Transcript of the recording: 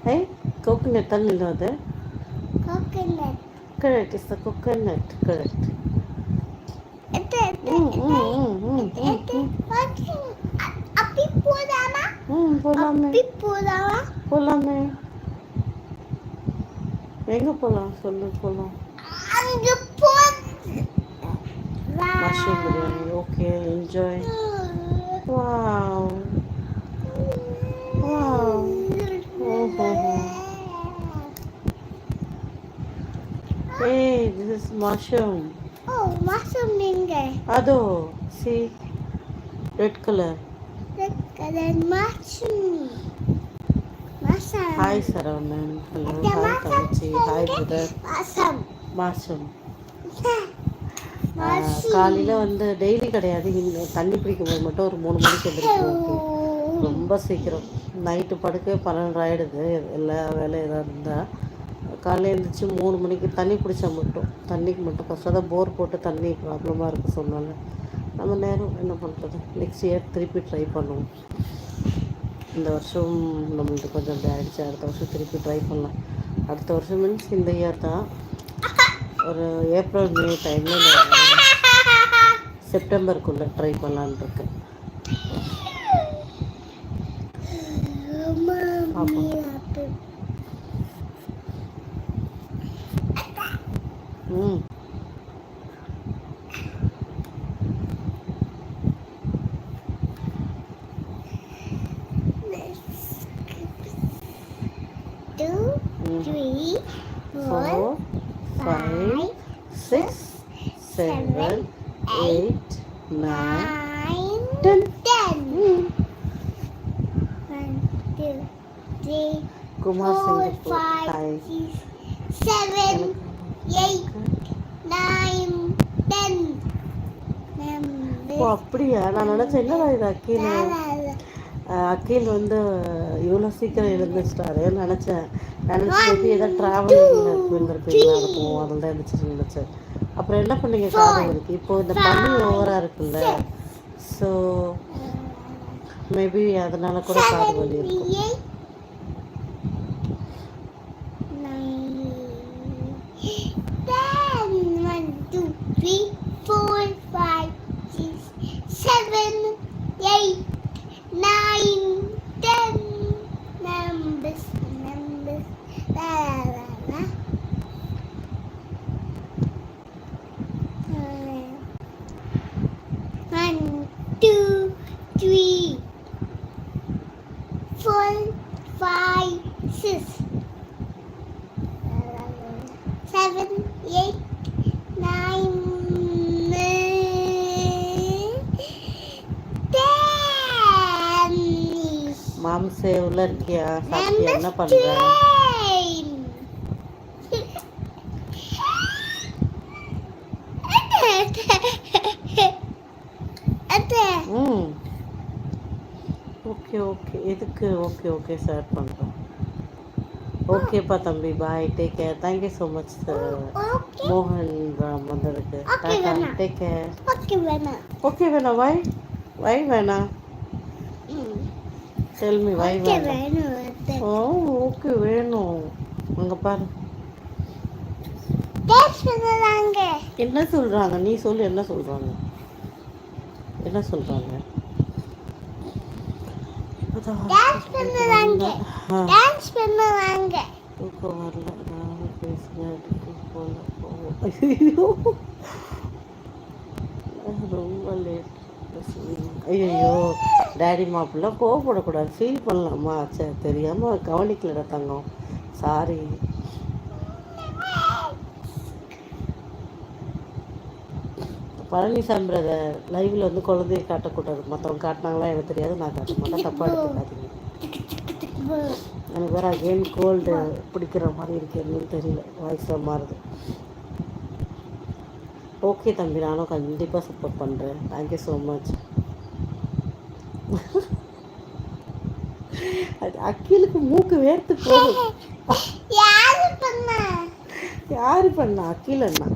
Hey, coconut ಅನ್ನೋದು ಅದು Coconut. correct, it's the coconut, correct. Api போலாமா? போலாமே Api போலாமா? போலாமே எங்க போலாம் சொல்லு போலாம் அங்க போ. mushroom biryani okay enjoy wow wow hey this is mushroom Oh, mushroom எங்க? ado see red color mushroom. Mushroom. hi Saravanan hello hi Tamachi hi brother mushroom காலையில் வந்து டெய்லி கிடையாது இங்கே தண்ணி பிடிக்கும்போது மட்டும் ஒரு 3 மணிக்கு எந்திரிக்கும் ரொம்ப சீக்கிரம் நைட்டு படுக்க 12 ஆகிடுது எல்லா வேலை ஏதாவது இருந்தால் காலையில் எழுந்திரிச்சு 3 மணிக்கு தண்ணி பிடிச்சா மட்டும் தண்ணிக்கு மட்டும் ஃபஸ்ட்டு தான் போர் போட்டு தண்ணி ப்ராப்ளமாக இருக்குது சொன்னால நம்ம நேரம் என்ன பண்ணுறது நெக்ஸ்ட் இயர் திருப்பி ட்ரை பண்ணுவோம் இந்த வருஷம் நம்மளுக்கு கொஞ்சம் அப்படி ஆகிடுச்சு அடுத்த வருஷம் திருப்பி ட்ரை பண்ணலாம் அடுத்த வருஷம் மீன்ஸ் இந்த இயர் தான் ஒரு ஏப்ரல் மே டைமில் செப்டம்பருக்குள்ளே ட்ரை பண்ணலான் இருக்கேன் ம் 2, 3, 4, 5, 6, 7, 8, 9, 10. 1, 2, 3, Kumar 4, Singapore. 5, Hi. 6, 7, 8, 9, 10. ஓ அப்படியா நான் நினச்சேன் என்னடா இது அக்கீல் வந்து இவ்வளோ சீக்கிரம் எழுந்திரிச்சிட்டாரு நினச்சேன் மேபி ஏதாவது ட்ராவலிங்கில் இருந்திருப்பீங்களா அதை போவோம் அதில் தான் இருந்துச்சுன்னு நினச்சேன் அப்புறம் என்ன பண்ணீங்க காது வலிக்கு இப்போது இந்த பனி ஓவராக இருக்குல்ல ஸோ மேபி அதனால கூட காது வலி இருக்கும் 10 மாம்சே உள்ள இருக்கியா சாப்பிட்டியா என்ன பண்ற ஓகே ஓகே எதுக்கு ஓகே ஓகே ஷேர் பண்ணுறோம் ஓகேப்பா தம்பி bye take care thank you so much மோகன் ராம் வந்ததுக்கு டாடா டேக் கேர் ஓகே வேணாம் வை வேணாம் டெல்மி வை வேணாம் ஓ ஓகே வேணும் அங்கே பாரு என்ன சொல்கிறாங்க நீ சொல்லு என்ன சொல்கிறாங்க தூக்கம் வரல நான் பேசினேன் ரொம்ப லேட் ஐயோ டேடி மாப்பிள்ள கோவப்படக்கூடாது ஃபீல் பண்ணலாமா சரி தெரியாமல் கவனிக்கலடா தங்கம் சாரி பழனிசாமி பிரதர் லைவில் வந்து குழந்தைய காட்டக்கூடாது மற்றவங்க காட்டினாங்களா எனக்கு தெரியாது நான் காட்ட மாட்டேன் தப்பாக எடுத்துக்காதீங்க எனக்கு வேறு அகெயின் கோல்டு பிடிக்கிற மாதிரி இருக்கு என்னன்னு தெரியல வாய்ஸாக மாறுது ஓகே தம்பி நானும் கண்டிப்பாக சப்போர்ட் பண்ணுறேன் தேங்க்யூ ஸோ மச் அது அக்கீலுக்கு மூக்கு வேர்த்து போகும் யாரு பண்ணா அக்கீல் அண்ணா